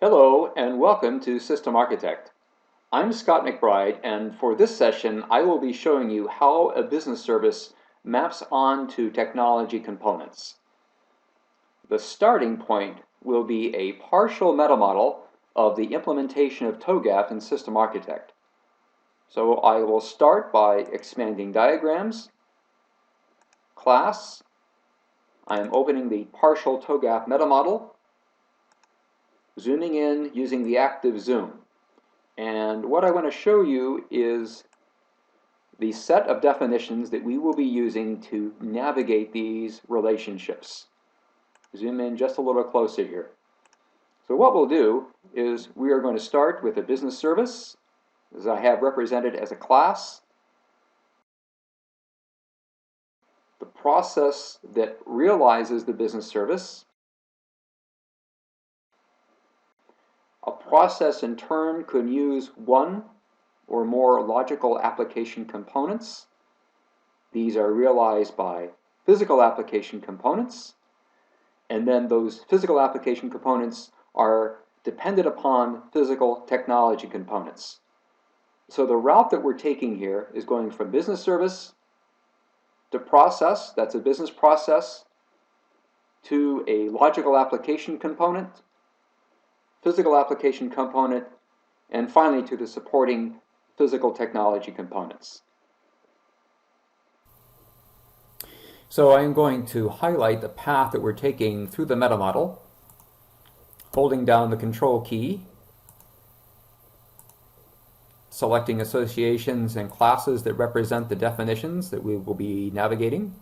Hello and welcome to System Architect. I'm Scott McBride, and for this session I will be showing you how a business service maps onto technology components. The starting point will be a partial meta model of the implementation of TOGAF in System Architect. So I will start by expanding diagrams, class. I am opening the partial TOGAF meta model, zooming in using the active zoom. And what I want to show you is the set of definitions that we will be using to navigate these relationships. Zoom in just a little closer here. So what we'll do is we are going to start with a business service, as I have represented as a class. The process that realizes the business service. A process in turn could use one or more logical application components. These are realized by physical application components, and then those physical application components are dependent upon physical technology components. So the route that we're taking here is going from business service to process, that's a business process, to a logical application component, physical application component, and finally to the supporting physical technology components. So I'm going to highlight the path that we're taking through the meta model, holding down the control key, selecting associations and classes that represent the definitions that we will be navigating.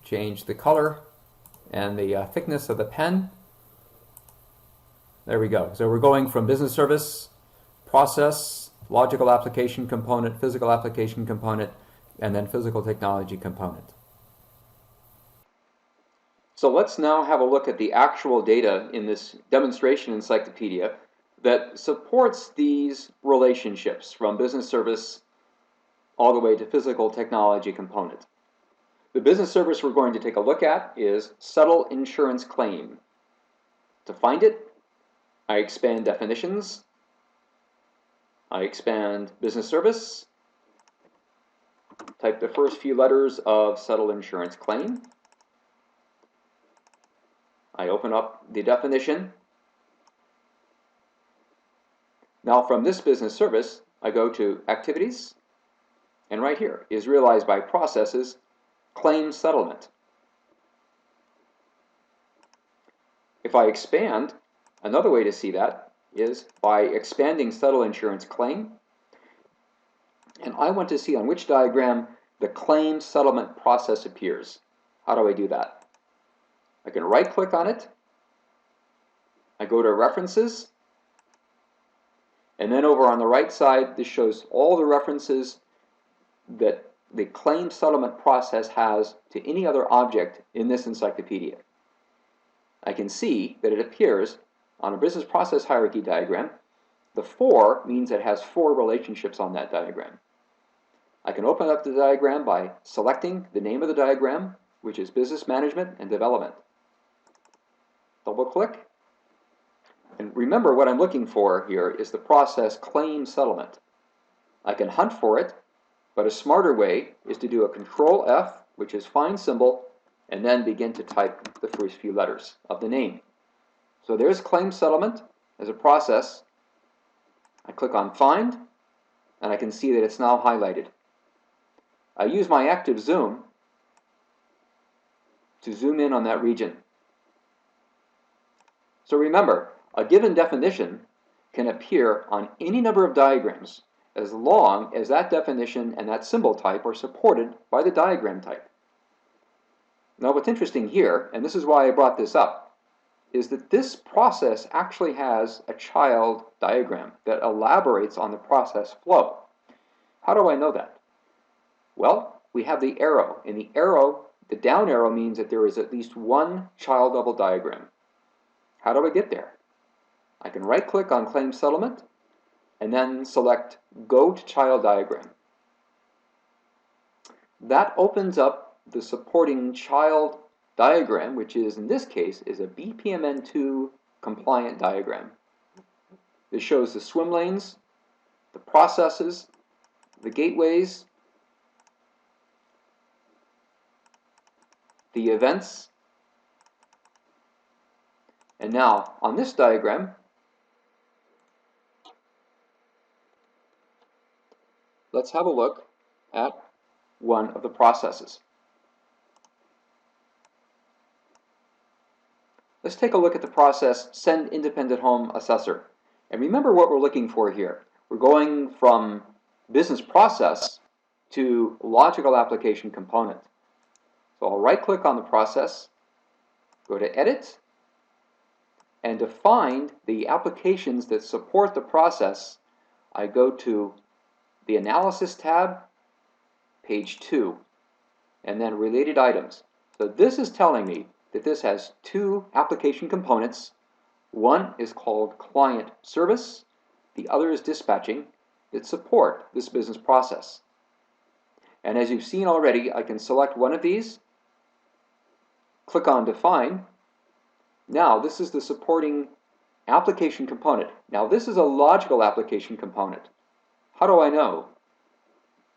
Change the color and the thickness of the pen. There we go. So we're going from business service, process, logical application component, physical application component, and then physical technology component. So let's now have a look at the actual data in this demonstration encyclopedia that supports these relationships from business service all the way to physical technology component. The business service we're going to take a look at is settle insurance claim. To find it, I expand definitions, I expand business service, type the first few letters of settle insurance claim, I open up the definition. Now from this business service, I go to activities, and right here is realized by processes claim settlement. If I expand, another way to see that is by expanding settle insurance claim, and I want to see on which diagram the claim settlement process appears. How do I do that? I can right click on it, I go to references, and then over on the right side this shows all the references that the claim settlement process has to any other object in this encyclopedia. I can see that it appears on a business process hierarchy diagram. The 4 means it has 4 relationships on that diagram. I can open up the diagram by selecting the name of the diagram, which is Business Management and Development. Double click, and remember what I'm looking for here is the process claim settlement. I can hunt for it, but a smarter way is to do a Control F, which is find symbol, and then begin to type the first few letters of the name. So there's claim settlement as a process. I click on find, and I can see that it's now highlighted. I use my active zoom to zoom in on that region. So remember, a given definition can appear on any number of diagrams as long as that definition and that symbol type are supported by the diagram type. Now what's interesting here, and this is why I brought this up, is that this process actually has a child diagram that elaborates on the process flow. How do I know that? Well, we have the arrow, and the arrow, the down arrow means that there is at least one child level diagram. How do I get there? I can right click on claim settlement and then select go to child diagram. That opens up the supporting child diagram, which is, in this case, is a BPMN2 compliant diagram. It shows the swim lanes, the processes, the gateways, the events. And now, on this diagram, let's have a look at one of the processes. Let's take a look at the process Send Independent Home Assessor. And remember what we're looking for here. We're going from business process to logical application component. So I'll right-click on the process, go to Edit, and to find the applications that support the process, I go to the Analysis tab, page 2, and then Related Items. So this is telling me that this has two application components. One is called Client Service, the other is Dispatching, that support this business process. And as you've seen already, I can select one of these, click on Define. Now this is the supporting application component. Now this is a logical application component. How do I know?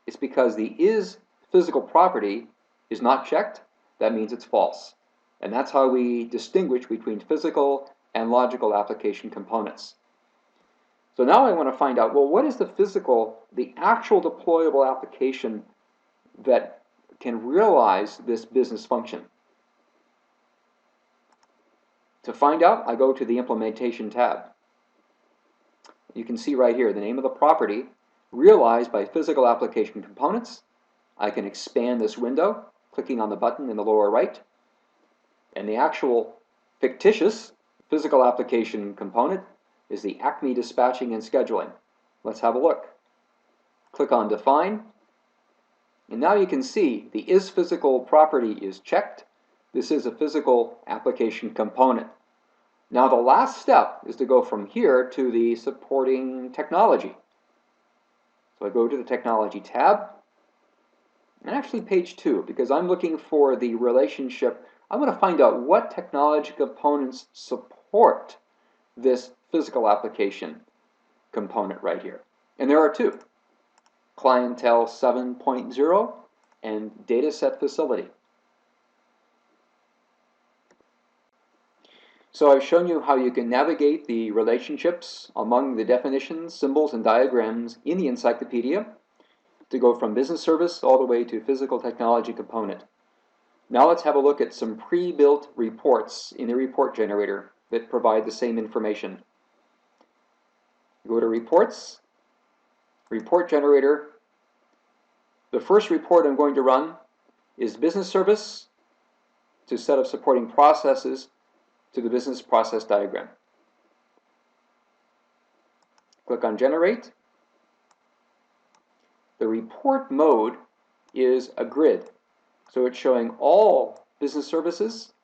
It's because the is physical property is not checked. That means it's false. And that's how we distinguish between physical and logical application components. So now I want to find out, well, what is the actual deployable application that can realize this business function? To find out, I go to the Implementation tab. You can see right here the name of the property, realized by physical application components. I can expand this window, clicking on the button in the lower right. And the actual fictitious physical application component is the Acme Dispatching and Scheduling. Let's have a look. Click on Define. And now you can see the is physical property is checked. This is a physical application component. Now the last step is to go from here to the supporting technology. So I go to the Technology tab, and actually page 2, because I'm looking for the relationship. I want to find out what technology components support this physical application component right here. And there are two, Clientele 7.0 and Dataset Facility. So I've shown you how you can navigate the relationships among the definitions, symbols, and diagrams in the encyclopedia to go from business service all the way to physical technology component. Now let's have a look at some pre-built reports in the report generator that provide the same information. Go to Reports, Report Generator. The first report I'm going to run is business service to set up supporting processes to the business process diagram. Click on Generate. The report mode is a grid. So it's showing all business services.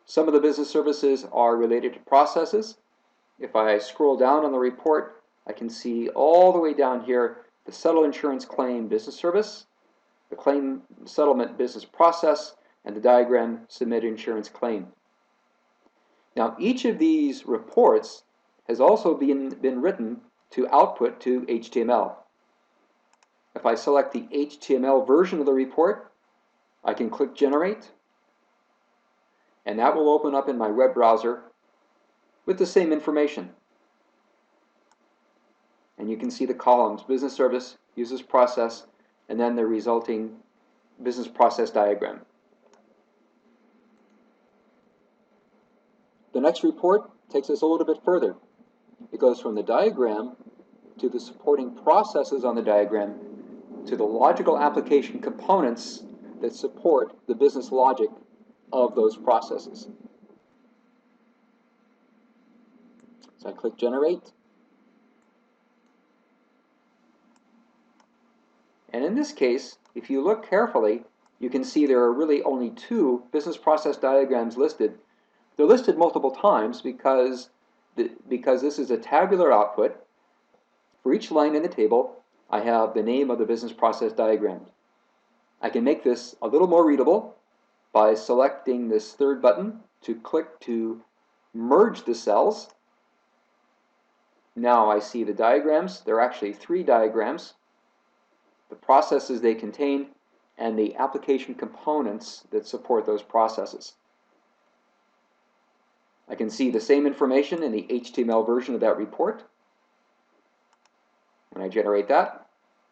Some of the business services are related to processes. If I scroll down on the report, I can see all the way down here the Settle Insurance Claim Business Service, the Claim Settlement Business Process, and the diagram Submit Insurance Claim. Now each of these reports has also been written to output to HTML. If I select the HTML version of the report, I can click Generate, and that will open up in my web browser with the same information. And you can see the columns, business service, uses process, and then the resulting business process diagram. The next report takes us a little bit further. It goes from the diagram to the supporting processes on the diagram to the logical application components that support the business logic of those processes. So I click Generate. And in this case, if you look carefully, you can see there are really only two business process diagrams listed. They're listed multiple times because this is a tabular output. For each line in the table, I have the name of the business process diagram. I can make this a little more readable by selecting this third button to click to merge the cells. Now I see the diagrams. There are actually 3 diagrams, the processes they contain, and the application components that support those processes. I can see the same information in the HTML version of that report. When I generate that,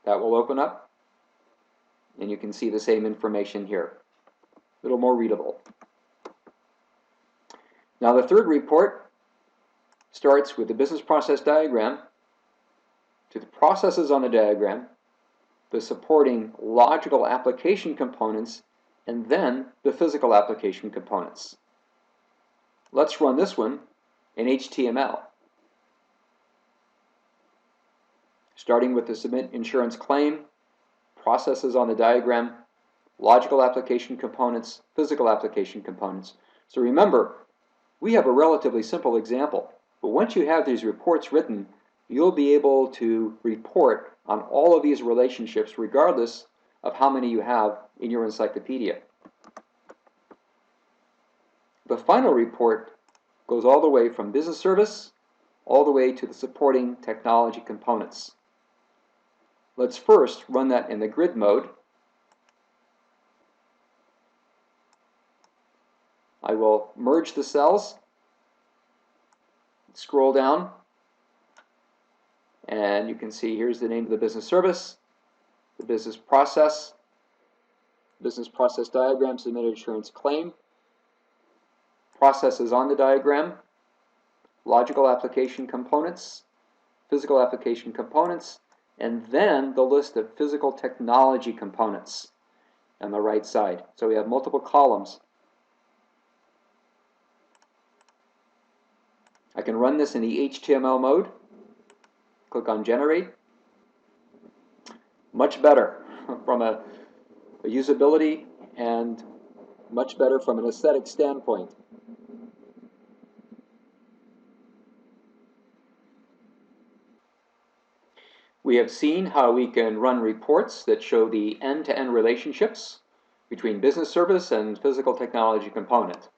that will open up, and you can see the same information here. A little more readable. Now the third report starts with the business process diagram, to the processes on the diagram, the supporting logical application components, and then the physical application components. Let's run this one in HTML. Starting with the submit insurance claim, processes on the diagram, logical application components, physical application components. So remember, we have a relatively simple example, but once you have these reports written, you'll be able to report on all of these relationships regardless of how many you have in your encyclopedia. The final report goes all the way from business service all the way to the supporting technology components. Let's first run that in the grid mode. I will merge the cells, scroll down, and you can see here's the name of the business service, the business process diagram, submitted insurance claim, processes on the diagram, logical application components, physical application components, and then the list of physical technology components on the right side. So we have multiple columns. I can run this in the HTML mode. Click on Generate. Much better from a usability and much better from an aesthetic standpoint. We have seen how we can run reports that show the end-to-end relationships between business service and physical technology component.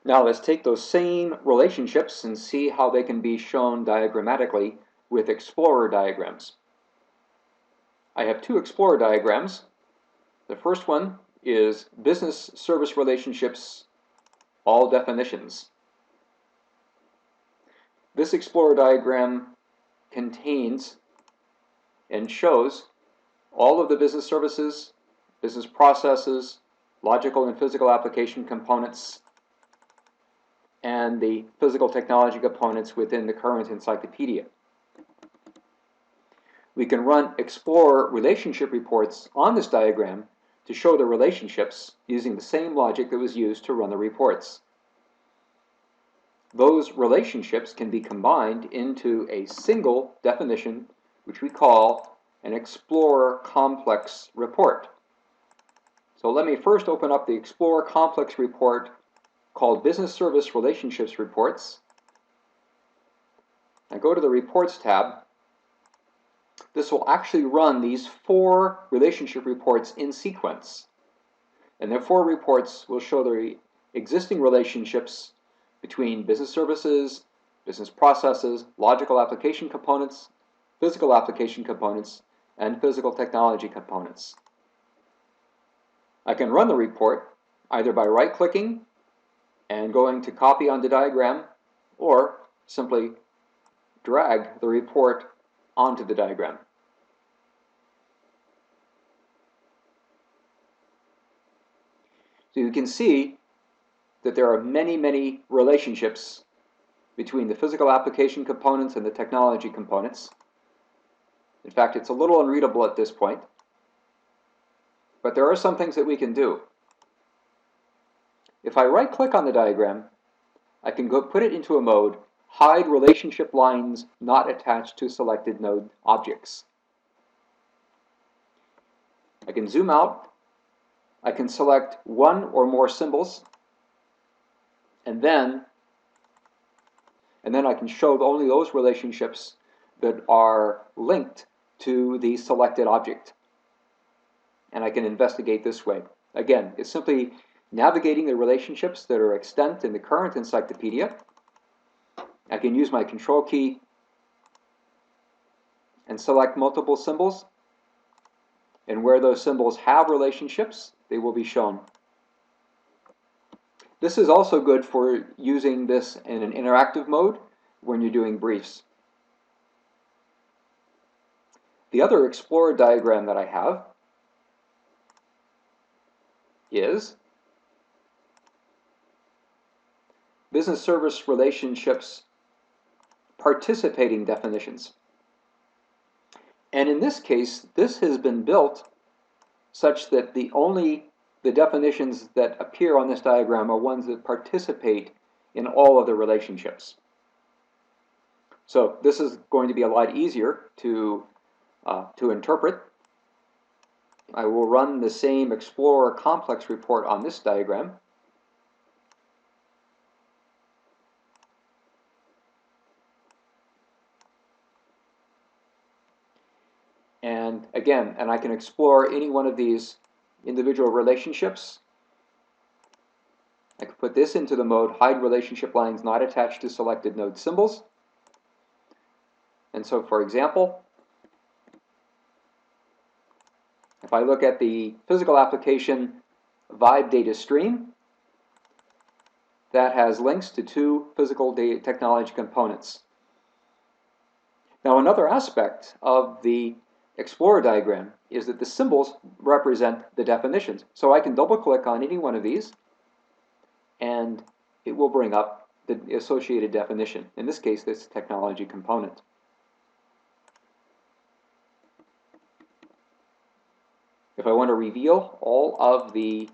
Now let's take those same relationships and see how they can be shown diagrammatically with Explorer diagrams. I have 2 Explorer diagrams. The first one is business service relationships, all definitions. This Explorer diagram contains and shows all of the business services, business processes, logical and physical application components, and the physical technology components within the current encyclopedia. We can run Explorer relationship reports on this diagram to show the relationships using the same logic that was used to run the reports. Those relationships can be combined into a single definition, which we call an Explorer complex report. So let me first open up the Explorer complex report called Business Service Relationships Reports. I go to the Reports tab. This will actually run these 4 relationship reports in sequence. And the 4 reports will show the existing relationships between business services, business processes, logical application components, physical application components, and physical technology components. I can run the report either by right-clicking and going to copy on the diagram, or simply drag the report onto the diagram. So you can see that there are many, many relationships between the physical application components and the technology components. In fact, it's a little unreadable at this point, but there are some things that we can do. If I right-click on the diagram, I can go put it into a mode, hide relationship lines not attached to selected node objects. I can zoom out. I can select one or more symbols, and then I can show only those relationships that are linked to the selected object. and I can investigate this way. Again, it's simply navigating the relationships that are extant in the current encyclopedia. I can use my control key and select multiple symbols, and where those symbols have relationships, they will be shown. This is also good for using this in an interactive mode when you're doing briefs. The other Explorer diagram that I have is business service relationships participating definitions. And in this case, this has been built such that the definitions that appear on this diagram are ones that participate in all of the relationships. So this is going to be a lot easier to interpret. I will run the same Explorer complex report on this diagram. And again, I can explore any one of these individual relationships. I could put this into the mode hide relationship lines not attached to selected node symbols. And so, for example, if I look at the physical application Vibe data stream, that has links to two physical data technology components. Now, another aspect of the Explorer diagram is that the symbols represent the definitions. So I can double click on any one of these and it will bring up the associated definition. In this case, this technology component. If I want to reveal all of the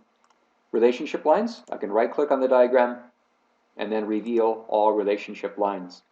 relationship lines, I can right click on the diagram and then reveal all relationship lines.